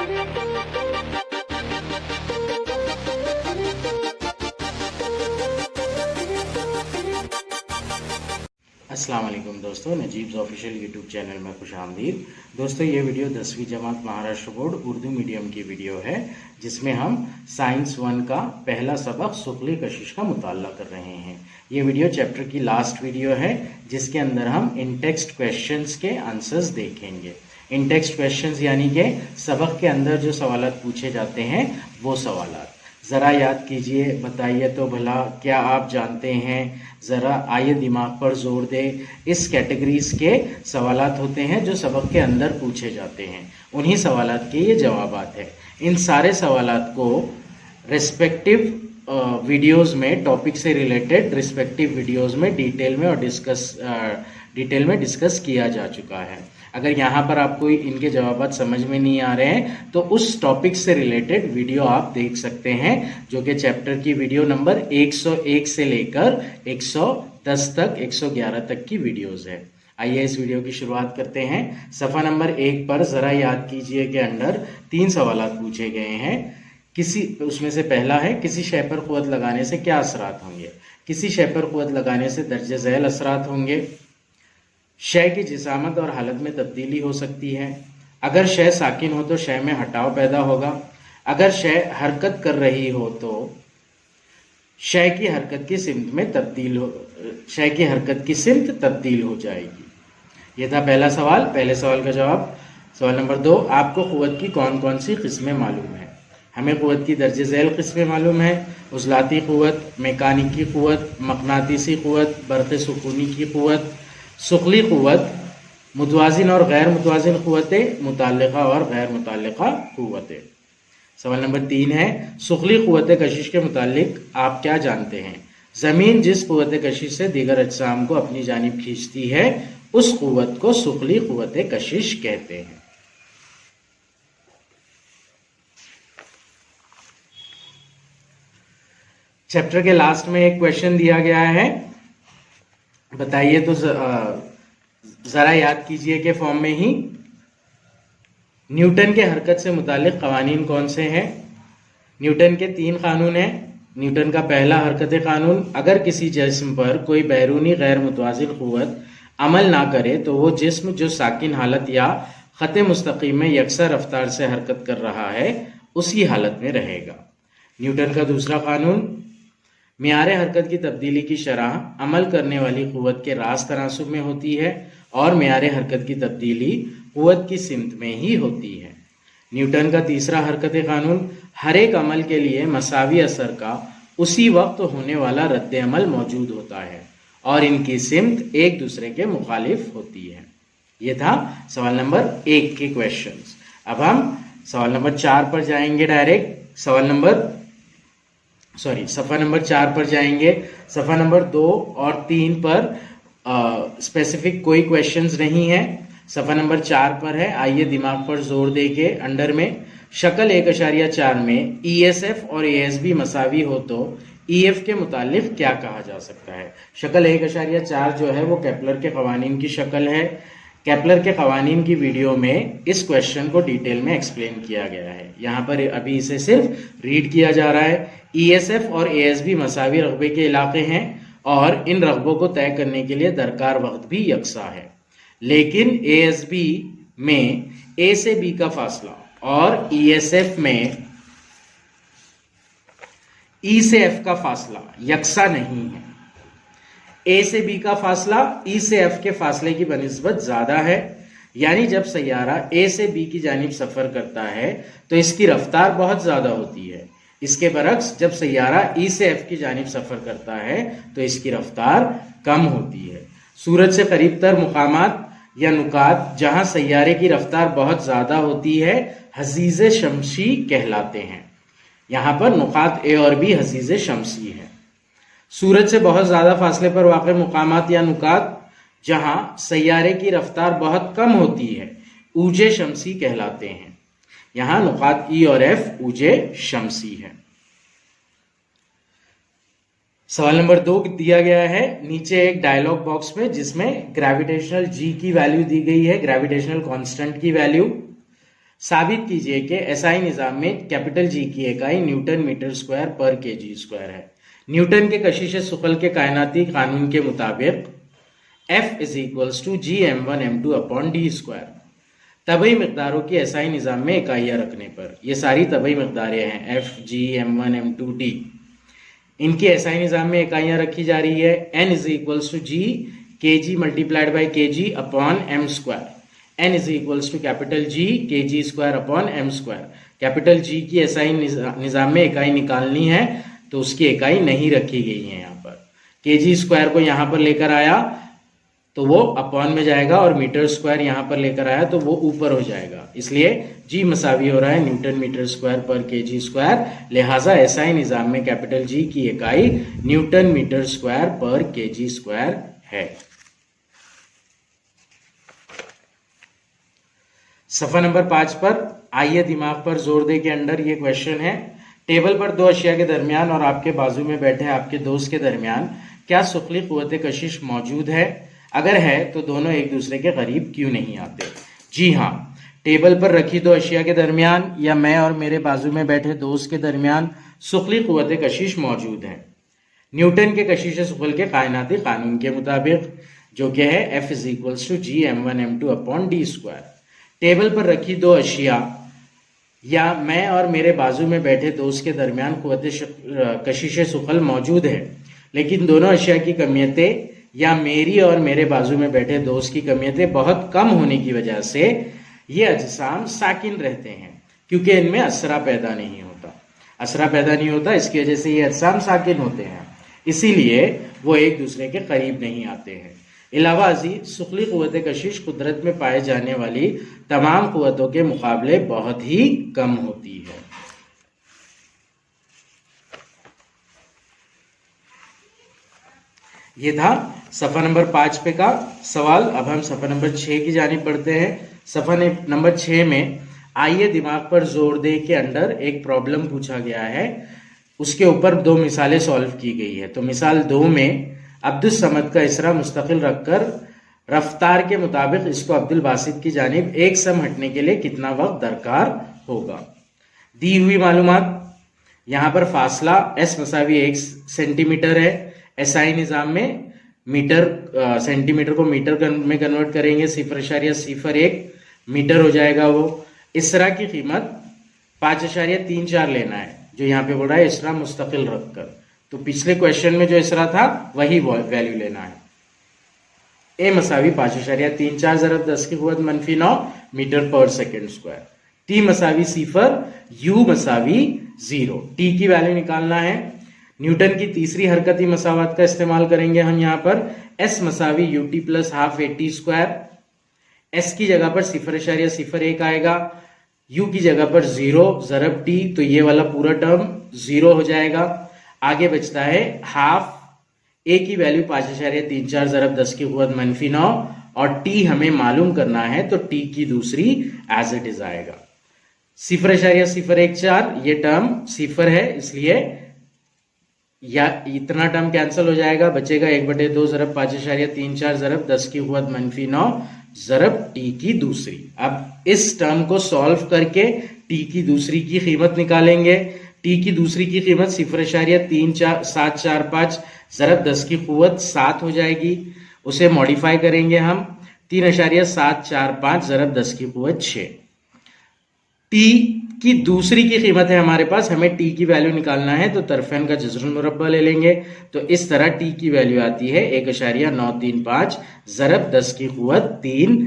अस्सलाम वालेकुम दोस्तों, नजीब्स ऑफिशियल यूट्यूब चैनल में खुशामदीद। दोस्तों, ये वीडियो 10वीं जमात महाराष्ट्र बोर्ड उर्दू मीडियम की वीडियो है, जिसमें हम साइंस 1 का पहला सबक सुखली कशिश का मुताला कर रहे हैं। ये वीडियो चैप्टर की लास्ट वीडियो है, जिसके अंदर हम इन टेक्स्ट क्वेश्चंस के आंसर्स देखेंगे। इन टेक्स्ट क्वेश्चंस यानी कि सबक के अंदर जो सवालात पूछे जाते हैं वो सवालात। ज़रा याद कीजिए, बताइए तो भला क्या आप जानते हैं, ज़रा आइए दिमाग पर जोर दे। इस कैटेगरीज के सवालात होते हैं जो सबक के अंदर पूछे जाते हैं, उन्हीं सवालात के ये जवाबात है। इन सारे सवालात को रिस्पेक्टिव वीडियोस में, टॉपिक से रिलेटेड रिस्पेक्टिव वीडियोस में डिटेल में डिस्कस किया जा चुका है। अगर यहाँ पर आपको इनके जवाब समझ में नहीं आ रहे हैं तो उस टॉपिक से रिलेटेड वीडियो आप देख सकते हैं, जो कि चैप्टर की वीडियो नंबर 101 से लेकर 110 तक 111 तक की वीडियोस है। आइए इस वीडियो की शुरुआत करते हैं। सफ़ा नंबर 1 पर ज़रा याद कीजिए के अंडर 3 सवाल पूछे गए हैं। उसमें से पहला है, किसी शय पर क़ुव्वत लगाने से क्या असरात होंगे। किसी शय पर क़ुव्वत लगाने से दर्जे ज़ैल असरात होंगे। शय की जिसामत और हालत में तब्दीली हो सकती है। अगर शय साकिन हो तो शय में हटाव पैदा होगा। अगर शय हरकत कर रही हो तो शय की हरकत की सिमत तब्दील हो जाएगी। यह था पहला सवाल। पहले सवाल का जवाब। सवाल नंबर 2, आपको क़ुव्वत की कौन कौन सी किस्में मालूम है। हमें क़ुव्वत की दर्जे ज़ैल किस्में मालूम है। उज़लाती क़ुव्वत, मैकानिकी क़ुव्वत, मक़नातीसी क़ुव्वत, बर्क़ सुकूनी की क़ुव्वत, सुखली क़ुव्वत, मुतवाज़िन और गैर मुतवाज़िन क़ुव्वतें, मुताल्लिक़ा और गैर मुताल्लिक़ा क़ुव्वतें। सवाल नंबर 3 है, सुखली क़ुव्वत कशिश के मुताल्लिक़ आप क्या जानते हैं। ज़मीन जिस क़ुव्वत कशिश से दीगर अजसाम को अपनी जानिब खींचती है, उस क़ुव्वत को सुखली क़ुव्वत कशिश कहते हैं। चैप्टर के लास्ट में एक क्वेश्चन दिया गया है, बताइए तो ज़रा याद कीजिए के फॉर्म में ही। न्यूटन के हरकत से मुतालिक कवानीन कौन से हैं। न्यूटन के 3 कानून हैं। न्यूटन का पहला हरकत कानून, अगर किसी जिस्म पर कोई बैरूनी गैर मुतवाज़िन क़ुव्वत अमल ना करे तो वो जिस्म जो साकिन हालत या ख़त मुस्तक़ीम में यकसा रफ्तार से हरकत कर रहा है उसी हालत में रहेगा। न्यूटन का दूसरा कानून, मियारे हरकत की तब्दीली की शरह अमल करने वाली क़ुव्वत के रास तनासुब में होती है और मियारे हरकत की तब्दीली क़ुव्वत की सिमत में ही होती है। न्यूटन का तीसरा हरकत कानून, हर एक अमल के लिए मसावी असर का उसी वक्त होने वाला रद्द अमल मौजूद होता है और इनकी सिमत एक दूसरे के मुखालिफ होती है। ये था सवाल नंबर 1 के क्वेश्चंस। अब हम सवाल नंबर 4 पर जाएंगे डायरेक्ट। सफ़ा नंबर 4 पर जाएंगे। सफ़ा नंबर 2 और 3 पर स्पेसिफिक कोई क्वेश्चंस नहीं है। सफ़ा नंबर 4 पर है, आइए दिमाग पर जोर दे के अंडर में शक्ल 1.4 में ESF और ASB मसावी हो तो EF के मुतालिक क्या कहा जा सकता है। शक्ल 1.4 जो है वो केपलर के कवानीन की शक्ल है। केपलर के कवानीन की वीडियो में इस क्वेश्चन को डिटेल में एक्सप्लेन किया गया है। यहाँ पर अभी इसे सिर्फ रीड किया जा रहा है। ESF और ASB मसावी रकबे के इलाके हैं और इन रकबों को तय करने के लिए दरकार वक्त भी यकसा है, लेकिन ASB में A से B का फासला और ESF में E से F का फासला यकसा नहीं है। A से B का फासला E से F के फासले की बनिस्बत ज़्यादा है, यानी जब सैयारा A से B की जानिब सफ़र करता है तो इसकी रफ्तार बहुत ज़्यादा होती है। इसके बरक्स जब सैयारा E से F की जानिब सफ़र करता है तो इसकी रफ्तार कम होती है। सूरज से करीब तर मुकामात या नुकात जहां सैयारे की रफ्तार बहुत ज़्यादा होती है, हजीज़े शमसी कहलाते हैं। यहाँ पर नुकात A और B हजीज़े शमसी है। सूरज से बहुत ज़्यादा फासले पर वाक़ मुकामात या नुकात जहां सैयारे की रफ्तार बहुत कम होती है, ऊजे शमसी कहलाते हैं। यहाँ नुकात E और F ऊजे शमसी है। सवाल नंबर 2 दिया गया है नीचे एक डायलॉग बॉक्स में, जिसमें ग्रेविटेशनल G की वैल्यू दी गई है, ग्रेविटेशनल कांस्टेंट की वैल्यू। साबित कीजिए कि एसआई निज़ाम में कैपिटल जी की इकाई न्यूटन मीटर स्क्वायर पर केजी स्क्वायर है। न्यूटन के कशिश सुकल के कायनाती कानून के मुताबिक F is equals to G m1 m2 upon D square. तबई मकदारों की एसआई निज़ाम में इकाइयाँ रखने पर, ये सारी तबई मकदारें हैं F, G, m1, m2, D, इनकी एसआई निज़ाम में इकाइयाँ रखी जा रही है। N is equals to G K G multiplied by K G upon M square. N is equals to capital G K G square upon M square. Capital G की SI निज़ाम में इकाई निकालनी है तो उसकी इकाई नहीं रखी गई है यहाँ पर। के जी स्क्वायर को यहाँ पर लेकर आया तो वो अपॉन में जाएगा और मीटर स्क्वायर यहाँ पर लेकर आया तो वो ऊपर हो जाएगा, इसलिए जी मसावी हो रहा है न्यूटन मीटर स्क्वायर पर के जी स्क्वायर। लिहाजा एसआई निज़ाम में कैपिटल जी की इकाई न्यूटन मीटर स्क्वायर पर के जी स्क्वायर है। सफा नंबर 5 पर आइए दिमाग पर जोर दे के अंडर ये क्वेश्चन है, टेबल पर दो अशिया के दरमियान और आपके बाजू में बैठे आपके दोस्त के दरमियान क्या सुखली कुव्वत कशिश मौजूद है? अगर है तो दोनों एक दूसरे के करीब क्यों नहीं आते? जी हाँ, टेबल पर रखी दो अशिया के दरमियान या मैं और मेरे बाजू में बैठे दोस्त के दरमियान सुखली कुव्वत कशिश मौजूद है न्यूटन के कशिश सुखल के कायनाती कानून के मुताबिक, जो कि है F is equals to G m1 m2 upon D square. Table पर रखी दो अशिया या मैं और मेरे बाजू में बैठे दोस्त के दरमियान कुव्वत कशिश सुखल मौजूद है, लेकिन दोनों अशिया की कमियतें या मेरी और मेरे बाजू में बैठे दोस्त की कमियतें बहुत कम होने की वजह से ये अजसाम साकिन रहते हैं, क्योंकि इनमें असरा पैदा नहीं होता। असरा पैदा नहीं होता, इसकी वजह से ये अजसाम साकिन होते हैं, इसीलिए वो एक दूसरे के करीब नहीं आते हैं। इलावा अजीज सुखली कुव्वत कशिश कुदरत में पाए जाने वाली तमाम कुव्वतों के मुकाबले बहुत ही कम होती है। ये था सफ़ा नंबर 5 पे का सवाल। अब हम सफ़ा नंबर 6 की जानिब बढ़ते हैं। सफ़ा नंबर 6 में आइए दिमाग पर जोर दे के अंडर एक प्रॉब्लम पूछा गया है, उसके ऊपर दो मिसालें सॉल्व की गई है। तो मिसाल 2 में अब्दुल समद का इसरा मुस्तकिल रखकर रफ्तार के मुताबिक इसको अब्दुल बासित की जानिब एक सम हटने के लिए कितना वक्त दरकार होगा। दी हुई मालूमात, यहाँ पर फासला s मसावी 1 सेंटीमीटर है। एसआई निज़ाम में मीटर सेंटीमीटर को मीटर में कन्वर्ट करेंगे, 0.01 मीटर हो जाएगा वो। इसरा की कीमत 5.34 लेना है, जो यहाँ पे बोल रहा है इसरा मुस्तकिल रखकर। तो पिछले क्वेश्चन में जो इसरा था वही वैल्यू लेना है। ए मसावी 5.34 ज़रब 10 की कुव्वत -9 मीटर पर सेकेंड स्क्वायर। टी मसावी 0, यू मसावी 0। टी की वैल्यू निकालना है। न्यूटन की तीसरी हरकती मसावत का इस्तेमाल करेंगे हम यहाँ पर। एस मसावी U T plus half A T square. S की जगह पर 0.01 आएगा, यू की जगह पर 0 ज़रब टी, तो ये वाला पूरा टर्म 0 हो जाएगा। आगे बचता है हाफ ए की वैल्यू 5.34 ज़रब 10 की कुव्वत -9 और टी हमें मालूम करना है, तो टी की दूसरी एज इट इज आएगा 0.014। ये टर्म 0 है, इसलिए या इतना टर्म कैंसिल हो जाएगा, बचेगा 1/2 ज़रब 5.34 ज़रब 10 की कुव्वत -9 ज़रब टी की दूसरी। अब इस टर्म को सॉल्व करके टी की दूसरी की कीमत निकालेंगे। टी की दूसरी की कीमत 0.3745 ज़रब 10 की कुव्वत 7 हो जाएगी। उसे मॉडिफाई करेंगे हम 3.745 ज़रब 10 की कुव्वत 6। टी की दूसरी की कीमत है हमारे पास, हमें टी की वैल्यू निकालना है, तो तरफैन का जज़रुल मुरब्बा ले लेंगे। तो इस तरह टी की वैल्यू आती है 1.935 ज़रब 10 की कुव्वत 3।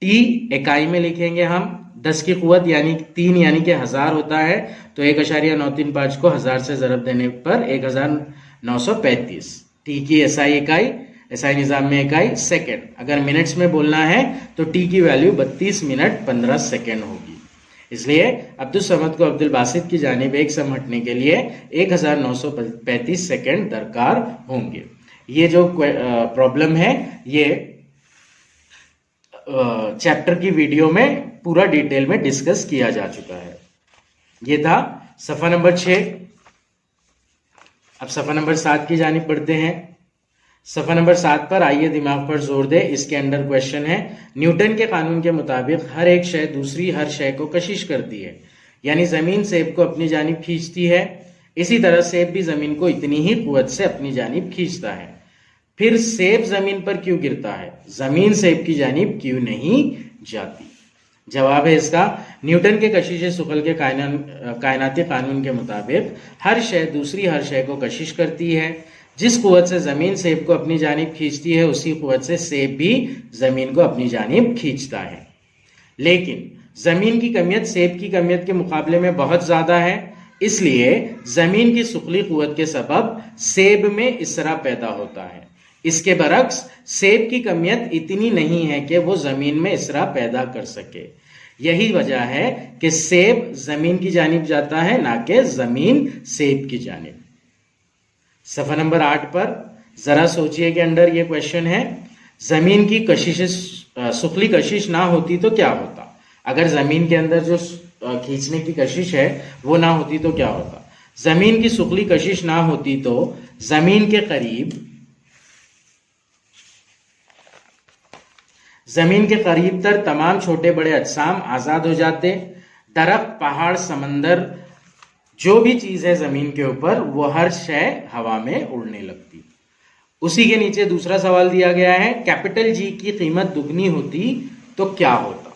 टी इकाई में लिखेंगे हम, 10 की कुव्वत यानी 3 यानी कि 1000 होता है, तो 1.935 को 1000 से ज़रब देने पर 1935। टी की एसआई इकाई, एसआई निज़ाम में इकाई सेकेंड। अगर मिनट्स में बोलना है तो टी की वैल्यू 32 मिनट 15 सेकेंड होगी। इसलिए अब्दुल समद को अब्दुल बासित की जानिब एक सम हटने के लिए 1935 सेकेंड दरकार होंगे। ये जो प्रॉब्लम है ये चैप्टर की वीडियो में पूरा डिटेल में डिस्कस किया जा चुका है। ये था सफ़ा नंबर 6। अब सफ़ा नंबर 7 की जानिब बढ़ते हैं। सफा नंबर 7 पर आइए दिमाग पर जोर दे। इसके अंडर क्वेश्चन है, न्यूटन के कानून के मुताबिक हर एक शय दूसरी हर शय को कशिश करती है, यानी जमीन सेब को अपनी जानिब खींचती है, इसी तरह सेब भी जमीन को इतनी ही कुव्वत से अपनी जानिब खींचता है। फिर सेब जमीन पर क्यों गिरता है, जमीन सेब की जानिब क्यों नहीं जाती? जवाब है इसका, न्यूटन के कशिश सुकल के कायनाती कानून के मुताबिक हर शय दूसरी हर शय को कशिश करती है। जिस कुव्वत से जमीन सेब को अपनी जानिब खींचती है, उसी कुव्वत से सेब भी जमीन को अपनी जानिब खींचता है। लेकिन जमीन की कमियत सेब की कमियत के मुकाबले में बहुत ज्यादा है, इसलिए जमीन की सुकली कुव्वत के सबब सेब में इसरा पैदा होता है। इसके बरक्स सेब की कमियत इतनी नहीं है कि वो जमीन में इसरा पैदा कर सके। यही वजह है कि सेब जमीन की जानिब जाता है, ना कि जमीन सेब की जानिब। सफा नंबर 8 पर जरा सोचिए के अंडर ये क्वेश्चन है, जमीन की कशिश सुखली कशिश ना होती तो क्या होता? अगर जमीन के अंदर जो खींचने की कशिश है वो ना होती तो क्या होता? जमीन की सुखली कशिश ना होती तो जमीन के करीब तर तमाम छोटे बड़े अजसाम आजाद हो जाते। दरख्त, पहाड़, समंदर, जो भी चीज है जमीन के ऊपर, वो हर शय हवा में उड़ने लगती। उसी के नीचे दूसरा सवाल दिया गया है, कैपिटल जी की कीमत दुगनी होती तो क्या होता?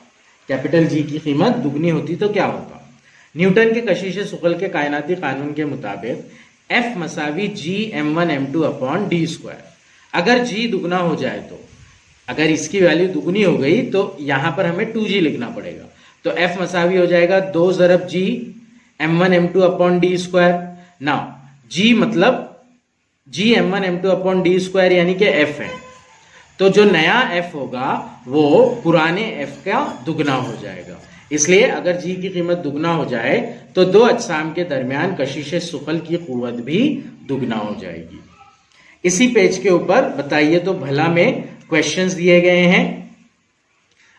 कैपिटल जी की कीमत दुगनी होती तो क्या होता? न्यूटन के कशिश सुकल के कायनाती कानून के मुताबिक F मसावी G(m1m2) upon D square. अगर G दुगना हो जाए तो, अगर इसकी वैल्यू दुगनी हो गई तो यहां पर हमें 2G लिखना पड़ेगा। तो F मसावी हो जाएगा 2 ज़रब G m1m2 upon D square. Now G मतलब G m1m2 upon D square यानी कि F है, तो जो नया F होगा वो पुराने F का दुगना हो जाएगा। इसलिए अगर G की कीमत दुगना हो जाए तो दो अजसाम के दरमियान कशिश सुकल की कुव्वत भी दुगना हो जाएगी। इसी पेज के ऊपर बताइए तो भला में क्वेश्चंस दिए गए हैं।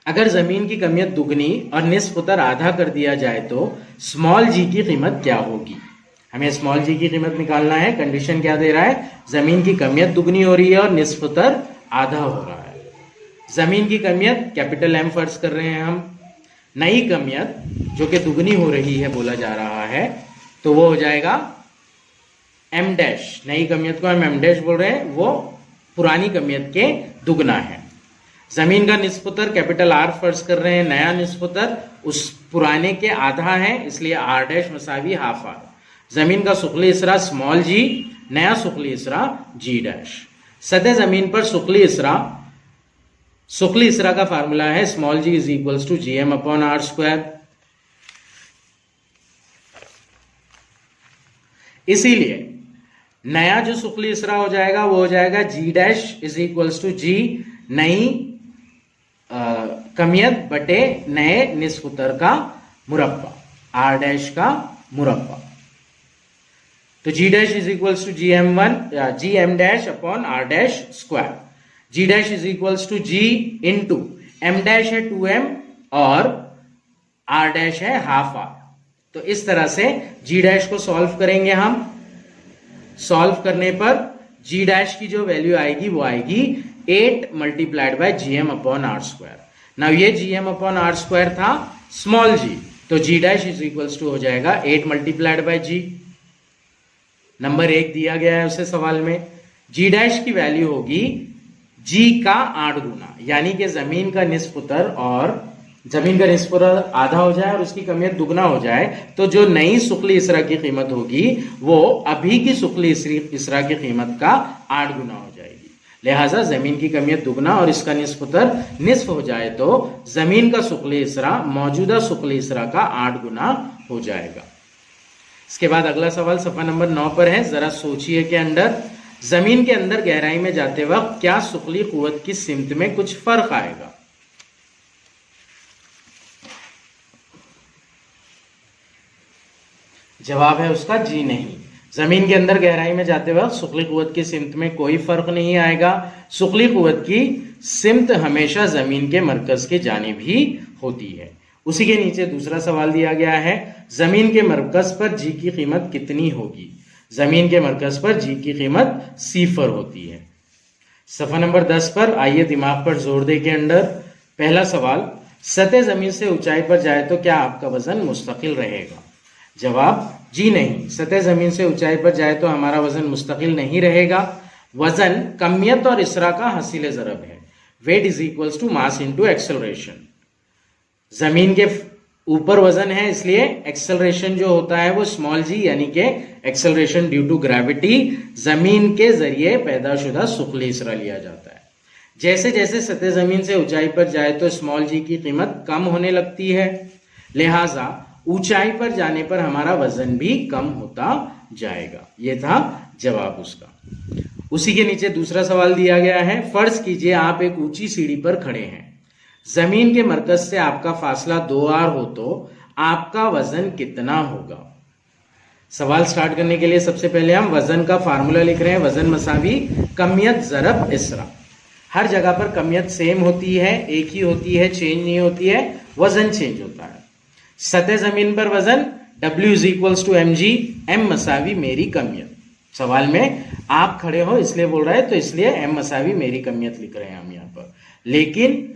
अगर जमीन की कमियत दुगनी और निस्फ उतर आधा कर दिया जाए तो स्मॉल g की कीमत क्या होगी? हमें स्मॉल g की कीमत निकालना है। कंडीशन क्या दे रहा है? जमीन की कमियत दुगनी हो रही है और निस्फ उतर आधा हो रहा है। जमीन की कमियत कैपिटल M फर्ज कर रहे हैं हम। नई कमियत जो कि दुगनी हो रही है बोला जा रहा है, तो वो हो जाएगा M डैश। नई कमियत को हम M डैश बोल रहे हैं, वो पुरानी कमियत के दुगना है। जमीन का निस्फुतर कैपिटल R फर्ज कर रहे हैं। नया निस्फुतर उस पुराने के आधा है, इसलिए R डैश मसावी हाफ R। जमीन का सुखली इसरा स्मॉल g, नया सुखली इसरा G डैश। सतह जमीन पर सुखली इसरा का फार्मूला है small g is equals to GM upon R square. इसीलिए नया जो सुखली इसरा हो जाएगा वो हो जाएगा G dash is equals to G नई कमियत बटे नए निस्फ उतर का मुरब्बा, R डैश का मुरब्बा। तो G dash is equals to GM dash upon R dash square. G dash is equals to G into M dash है 2M और R डैश है हाफ R। तो इस तरह से G डैश को सॉल्व करेंगे हम। सॉल्व करने पर G डैश की जो वैल्यू आएगी वो आएगी 8 multiplied by GM upon R square. Now ये GM अपॉन R स्क्वायर था स्मॉल g, तो G dash is equals to हो जाएगा 8 मल्टीप्लाइड बाय G। नंबर 1 दिया गया है उसे सवाल में। G डैश की वैल्यू होगी G का 8 गुना, यानी कि जमीन का निस्फ उतर आधा हो जाए और उसकी कमियत दुगना हो जाए, तो जो नई सुखली इसरा की कीमत होगी वो अभी की सुखली इसरा की कीमत का 8 गुना हो जाएगी। लिहाजा जमीन की कमियत दुगना और इसका निस्फ उतर निस्फ हो जाए तो जमीन का सुखली इसरा मौजूदा सुखली इसरा का 8 गुना हो जाएगा। इसके बाद अगला सवाल सफा नंबर 9 पर है। जरा सोचिए के अंडर, जमीन के अंदर गहराई में जाते वक्त क्या सुखली कुव्वत की सिमत में कुछ फर्क आएगा? जवाब है उसका जी नहीं। जमीन के अंदर गहराई में जाते वक्त सुखली कुव्वत की सिमत में कोई फर्क नहीं आएगा। सुखली कुव्वत की सिमत हमेशा जमीन के मरकज के जानिब ही होती है। उसी के नीचे दूसरा सवाल दिया गया है, जमीन के मरकज पर जी की कीमत कितनी होगी? जमीन के मरकज पर जी की कीमत 0 होती है। सफा नंबर 10 पर आइए दिमाग पर जोर दे के अंडर पहला सवाल, सतह जमीन से ऊंचाई पर जाए तो क्या आपका वजन मुस्तकिल रहेगा? जवाब जी नहीं, सतह जमीन से ऊंचाई पर जाए तो हमारा वजन मुस्तकिल नहीं रहेगा। वजन कमियत और इसरा का हासिल ज़रब है। Weight is equals to mass into acceleration. जमीन के ऊपर वजन है, इसलिए एक्सेलरेशन जो होता है वो स्मॉल जी यानी कि एक्सेलरेशन ड्यू टू ग्रेविटी जमीन के जरिए पैदाशुदा सुखली इसरा लिया जाता है। जैसे जैसे सतह जमीन से ऊंचाई पर जाए तो स्मॉल जी की कीमत कम होने लगती है, लिहाजा ऊंचाई पर जाने पर हमारा वजन भी कम होता जाएगा। ये था जवाब उसका। उसी के नीचे दूसरा सवाल दिया गया है, फर्ज कीजिए आप एक ऊंची सीढ़ी पर खड़े हैं, जमीन के मरकज से आपका फासला 2r हो तो आपका वजन कितना होगा? सवाल स्टार्ट करने के लिए सबसे पहले हम वजन का फार्मूला लिख रहे हैं। वजन मसावी कमियत ज़रब इसरा। हर जगह पर कमियत सेम होती है, एक ही होती है, चेंज नहीं होती है, वजन चेंज होता है। सतह जमीन पर वजन W is equals to mg, m मसावी मेरी कमियत। सवाल में आप खड़े हो इसलिए बोल रहा है, तो इसलिए m मसावी मेरी कमियत लिख रहे हैं हम यहाँ पर। लेकिन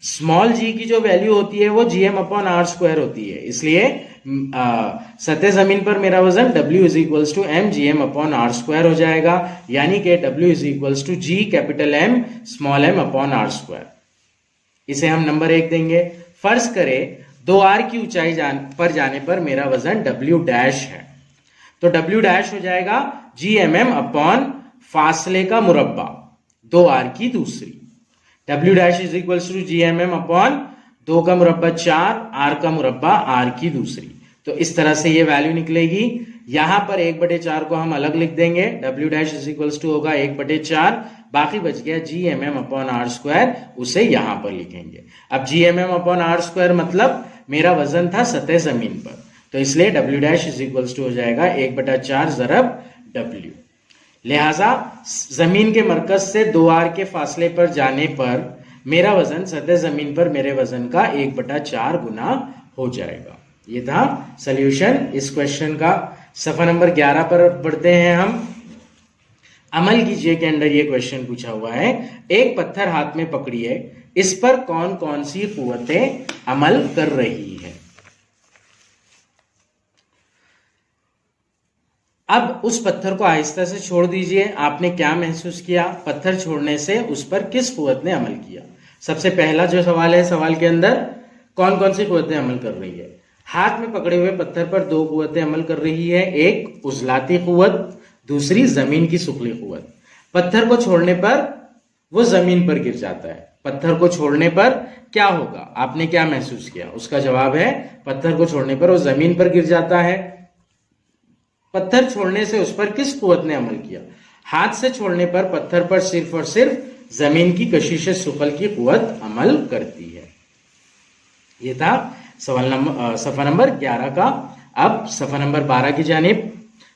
स्मॉल जी की जो वैल्यू होती है वो gm अपॉन आर स्क्वायर होती है, इसलिए सतह जमीन पर मेरा वजन W is equals to m gm upon R square हो जाएगा, यानी कि W is equals to g capital M small m upon R square. इसे हम नंबर 1 देंगे। फर्ज करें 2r की ऊंचाई पर जाने पर मेरा वजन W डैश है, तो W डैश हो जाएगा gmm अपॉन फासले का मुरब्बा 2r की दूसरी। W dash is equal to gmm upon 2 का मुरब्बा 4, r का मुरब्बा r की दूसरी। तो इस तरह से ये वैल्यू निकलेगी। यहां पर 1/4 को हम अलग लिख देंगे, W dash is equal to होगा 1/4, बाकी बच गया gmm अपॉन आर स्क्वायर, उसे यहां पर लिखेंगे। अब gmm अपॉन आर स्क्वायर मतलब मेरा वजन था सतह जमीन पर, तो इसलिए W dash is equal to हो जाएगा 1/4 ज़रब W। लिहाजा जमीन के मरकज से 2r के फासले पर जाने पर मेरा वजन सतह जमीन पर मेरे वजन का 1/4 गुना हो जाएगा। ये था सॉल्यूशन इस क्वेश्चन का। सफा नंबर 11 पर बढ़ते हैं हम। अमल कीजिए के अंदर ये क्वेश्चन पूछा हुआ है, एक पत्थर हाथ में पकड़िए, इस पर कौन कौन सी कुव्वतें अमल कर रही है? अब उस पत्थर को आहिस्ता से छोड़ दीजिए। आपने क्या महसूस किया? पत्थर छोड़ने से उस पर किस कुव्वत ने अमल किया? सबसे पहला जो सवाल है, सवाल के अंदर कौन कौन सी कुव्वतें अमल कर रही है? हाथ में पकड़े हुए पत्थर पर 2 कुव्वतें अमल कर रही है, एक उजलाती कुव्वत, दूसरी जमीन की सुखली कुव्वत। पत्थर को छोड़ने पर वो जमीन पर गिर जाता है। पत्थर को छोड़ने पर क्या होगा? आपने क्या महसूस किया? उसका जवाब है पत्थर को छोड़ने पर वो जमीन पर गिर जाता है। पत्थर छोड़ने से उस पर किस कुव्वत ने अमल किया? हाथ से छोड़ने पर पत्थर पर सिर्फ और सिर्फ जमीन की कशिश सुखल की कुव्वत अमल करती है। यह था सफा नंबर 11 का। अब सफा नंबर 12 की जानिब।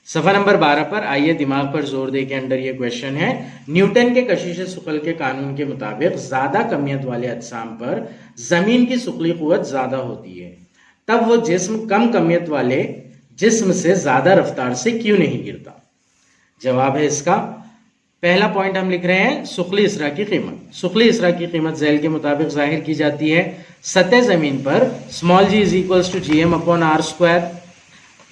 सफा नंबर 12 पर आइए दिमाग पर जोर दे के अंदर ये क्वेश्चन है, न्यूटन के कशिश सुखल के कानून के मुताबिक ज्यादा कमियत वाले अजसाम पर जमीन की सुखली कुव्वत ज्यादा होती है, तब वो जिस्म कम कमियत वाले जिस्म से ज्यादा रफ्तार से क्यों नहीं गिरता? जवाब है इसका, पहला पॉइंट हम लिख रहे हैं सुखली इसरा की कीमत। सुखली इसरा की कीमत झैल के मुताबिक जाहिर की जाती है सतह जमीन पर small G is equals to gm upon R square.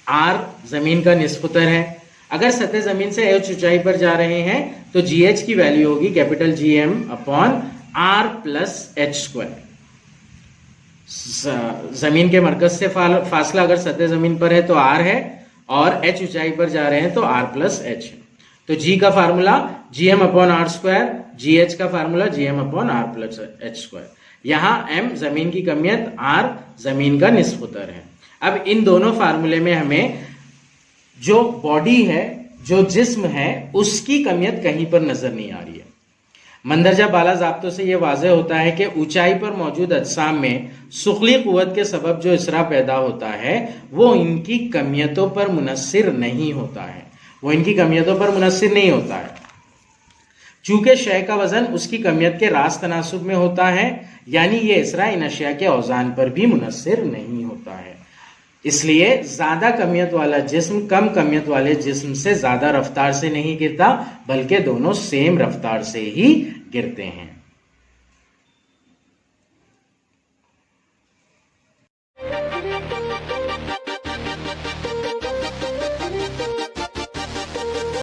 R जमीन का निस्फुतर है। अगर सतह जमीन से h ऊंचाई पर जा रहे हैं तो gh की वैल्यू होगी capital gm upon R plus H square. जमीन के मरकज से फासला अगर सतह जमीन पर है तो r है, और h ऊंचाई पर जा रहे हैं तो r प्लस एच है। तो g का formula gm upon R square, gh का formula gm upon R plus H square. यहाँ m जमीन की कमियत, r जमीन का निस्फ उत्तर है। अब इन दोनों फार्मूले में हमें जो बॉडी है, जो जिस्म है, उसकी कमियत कहीं पर नजर नहीं आ रही है। मंदरजा बाला ज़ाब्तों से यह वाज़ेह होता है कि ऊंचाई पर मौजूद अजसाम में सुखली कुव्वत के सबब जो इसरा पैदा होता है वो इनकी कमियतों पर मुनस्सिर नहीं होता है, वो इनकी कमियतों पर मुनस्सिर नहीं होता है। चूंकि शय का वजन उसकी कमियत के रास्त तनासुब में होता है, यानी ये इसरा इन अशिया के औजान पर भी मुनस्सिर नहीं होता है। इसलिए ज्यादा कमियत वाला जिस्म कम कमियत वाले जिस्म से ज्यादा रफ्तार से नहीं गिरता, बल्कि दोनों सेम रफ्तार से ही गिरते हैं।